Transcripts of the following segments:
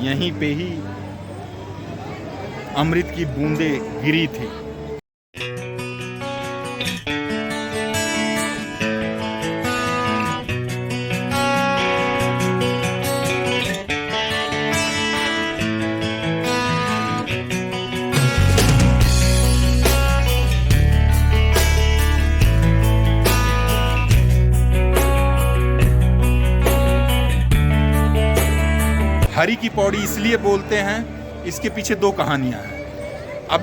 यहीं पे ही अमृत की बूंदें गिरी थी। हरि की पौड़ी इसलिए बोलते हैं, इसके पीछे दो कहानियां हैं। अब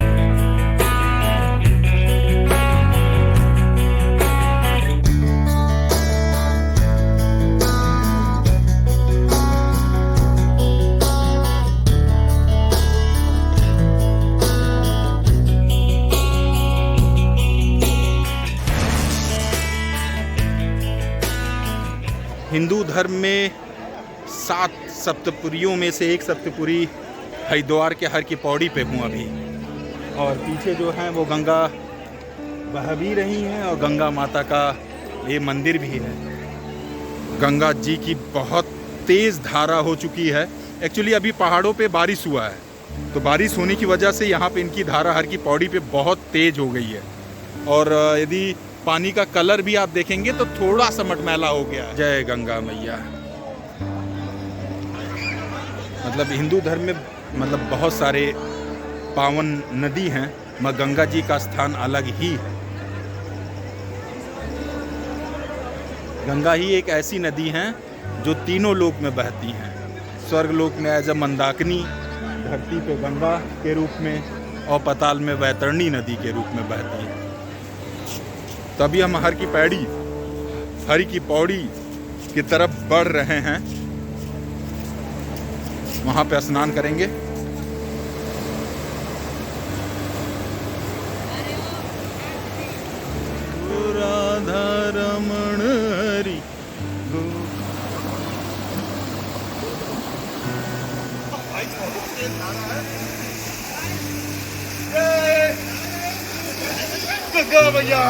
हिंदू धर्म में 7 सप्तपुरियों में से एक सप्तपुरी हरिद्वार के हर की पौड़ी पे हूँ अभी। और पीछे जो है वो गंगा बह भी रही हैं और गंगा माता का ये मंदिर भी है। गंगा जी की बहुत तेज़ धारा हो चुकी है। एक्चुअली अभी पहाड़ों पे बारिश हुआ है, तो बारिश होने की वजह से यहाँ पे इनकी धारा हर की पौड़ी पे बहुत तेज़ हो गई है। और यदि पानी का कलर भी आप देखेंगे तो थोड़ा सा मटमैला हो गया है। जय गंगा मैया। मतलब हिंदू धर्म में मतलब बहुत सारे पावन नदी हैं, मगर गंगा जी का स्थान अलग ही है। गंगा ही एक ऐसी नदी है जो तीनों लोक में बहती हैं। स्वर्ग लोक में एज अ मंदाकिनी, धरती पे गंगा के रूप में, और पाताल में वैतरणी नदी के रूप में बहती है। तभी हम हर की पौड़ी की तरफ बढ़ रहे हैं। वहाँ पे स्नान करेंगे। राधा रमण हरि गंगा मैया।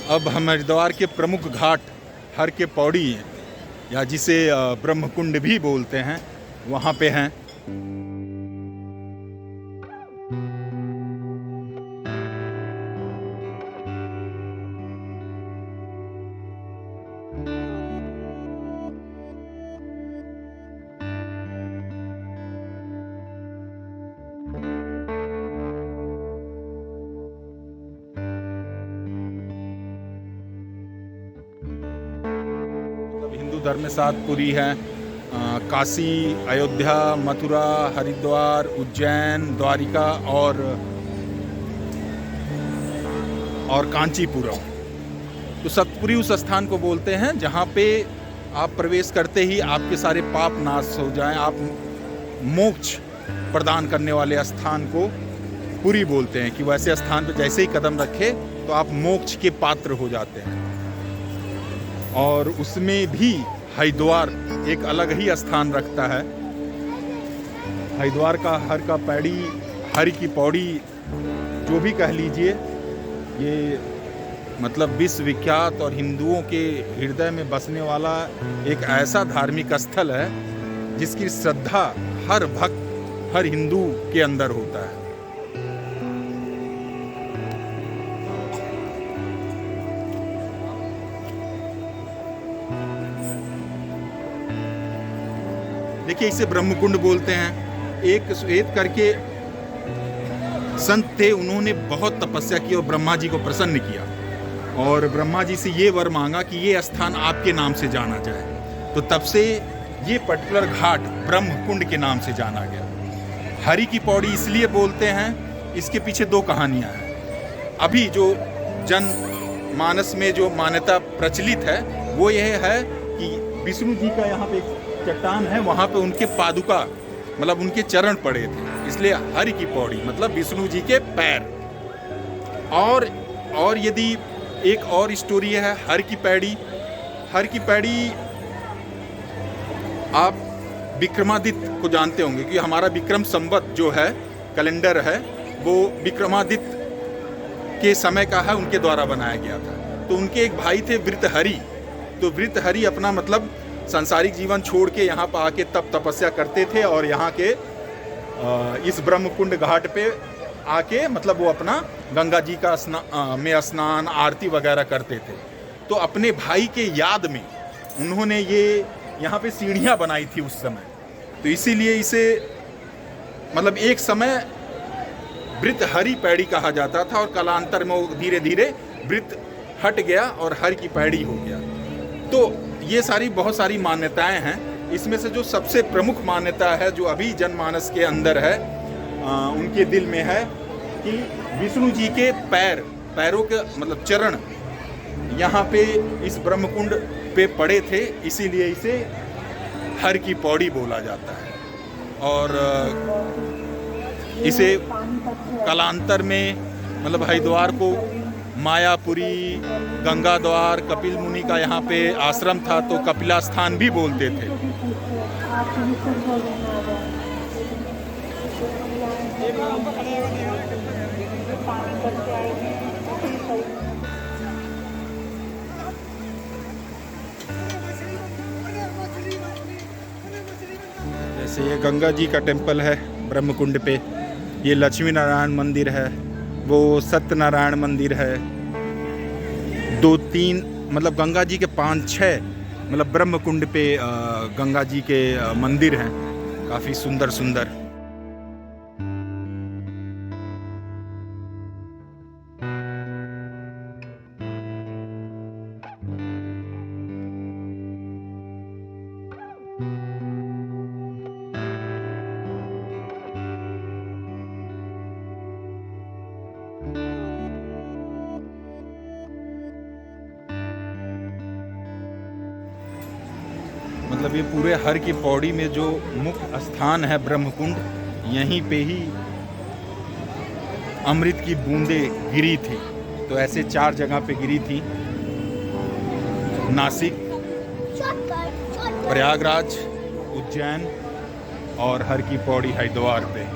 अब हम हरिद्वार के प्रमुख घाट हर के पौड़ी हैं, या जिसे ब्रह्मकुंड भी बोलते हैं, वहाँ पे हैं। हिंदू धर्म में 7 पुरी हैं, काशी, अयोध्या, मथुरा, हरिद्वार, उज्जैन, द्वारिका और कांचीपुरम। तो सतपुरी उस स्थान को बोलते हैं जहाँ पे आप प्रवेश करते ही आपके सारे पाप नाश हो जाएं। आप मोक्ष प्रदान करने वाले स्थान को पुरी बोलते हैं, कि वैसे स्थान पर जैसे ही कदम रखे तो आप मोक्ष के पात्र हो जाते हैं। और उसमें भी हरिद्वार एक अलग ही स्थान रखता है। हरिद्वार का हर की पौड़ी जो भी कह लीजिए, ये मतलब विश्वविख्यात और हिंदुओं के हृदय में बसने वाला एक ऐसा धार्मिक स्थल है जिसकी श्रद्धा हर भक्त, हर हिंदू के अंदर होता है। देखिए, इसे ब्रह्मकुंड बोलते हैं। एक श्वेत करके संत थे, उन्होंने बहुत तपस्या की और ब्रह्मा जी को प्रसन्न किया, और ब्रह्मा जी से ये वर मांगा कि ये स्थान आपके नाम से जाना जाए। तो तब से ये पर्टिकुलर घाट ब्रह्मकुंड के नाम से जाना गया। हरि की पौड़ी इसलिए बोलते हैं, इसके पीछे दो कहानियां हैं। अभी जो जन मानस में जो मान्यता प्रचलित है वो यह है कि विष्णु जी का यहाँ पे एक चट्टान है, वहाँ पे उनके पादुका मतलब उनके चरण पड़े थे, इसलिए हरि की पौड़ी मतलब विष्णु जी के पैर। और यदि एक और स्टोरी है हर की पैड़ी। हर की पैड़ी आप विक्रमादित्य को जानते होंगे कि हमारा विक्रम संवत जो है कैलेंडर है वो विक्रमादित्य के समय का है, उनके द्वारा बनाया गया था। तो उनके एक भाई थे वृत्रहरि। तो वृत्रहरि अपना मतलब सांसारिक जीवन छोड़ के यहाँ पर आके तप तपस्या करते थे और यहाँ के इस ब्रह्मकुंड घाट पे आके मतलब वो अपना गंगा जी का में स्नान आरती वगैरह करते थे। तो अपने भाई के याद में उन्होंने ये यहाँ पे सीढ़ियाँ बनाई थी उस समय। तो इसीलिए इसे मतलब एक समय वृत्रहरि पैड़ी कहा जाता था और कालांतर में वो धीरे धीरे वृत्त हट गया और हर की पैड़ी हो गया। तो ये सारी बहुत सारी मान्यताएं हैं। इसमें से जो सबसे प्रमुख मान्यता है जो अभी जनमानस के अंदर है, उनके दिल में है कि विष्णु जी के पैरों के मतलब चरण यहाँ पे इस ब्रह्मकुंड पे पड़े थे, इसीलिए इसे हर की पौड़ी बोला जाता है। और इसे कालांतर में मतलब हरिद्वार को मायापुरी, गंगा द्वार, कपिल मुनि का यहाँ पे आश्रम था तो कपिला स्थान भी बोलते थे। जैसे ये गंगा जी का टेम्पल है ब्रह्मकुंड पे, ये लक्ष्मी नारायण मंदिर है, वो सत्यनारायण मंदिर है, 2-3 मतलब गंगा जी के 5-6 मतलब ब्रह्मकुंड पे गंगा जी के मंदिर हैं, काफ़ी सुंदर सुंदर। मतलब ये पूरे हर की पौड़ी में जो मुख्य स्थान है ब्रह्मकुंड, यहीं पे ही अमृत की बूंदें गिरी थी। तो ऐसे 4 जगह पे गिरी थी, नासिक, प्रयागराज, उज्जैन और हर की पौड़ी हरिद्वार पे।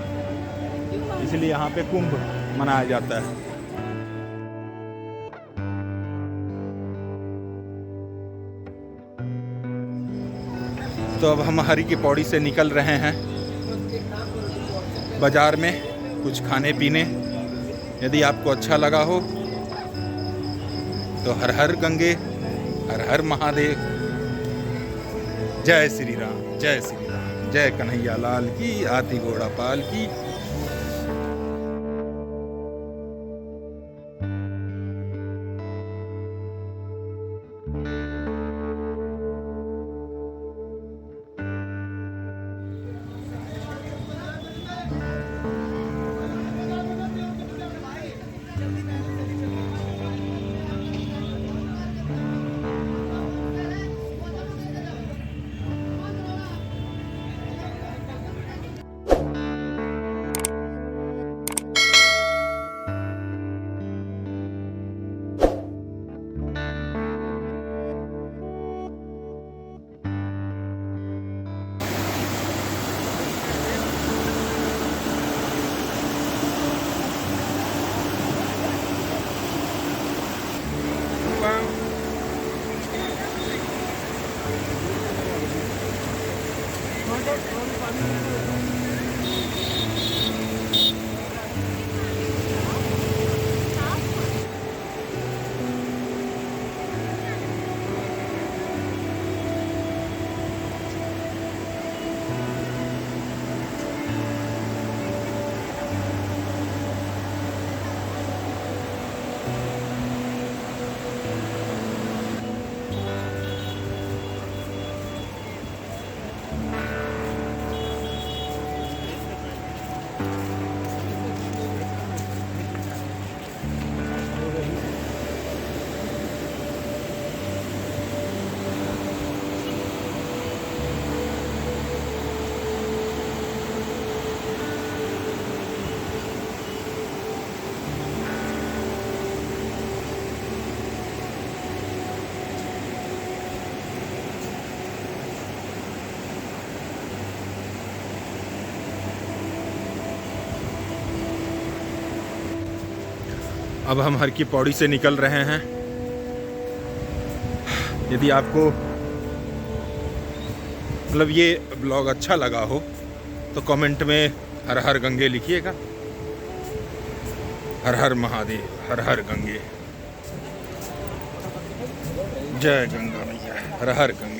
इसलिए यहाँ पे कुंभ मनाया जाता है। तो अब हम हरि की पौड़ी से निकल रहे हैं बाज़ार में कुछ खाने पीने। यदि आपको अच्छा लगा हो तो हर हर गंगे, हर हर महादेव, जय श्री राम, जय श्री राम, जय कन्हैया लाल की, हाथी घोड़ा पाल की। अब हम हर की पौड़ी से निकल रहे हैं। यदि आपको मतलब ये ब्लॉग अच्छा लगा हो तो कमेंट में हर हर गंगे लिखिएगा। हर हर महादेव, हर हर गंगे, जय गंगा मैया, हर हर गंगे।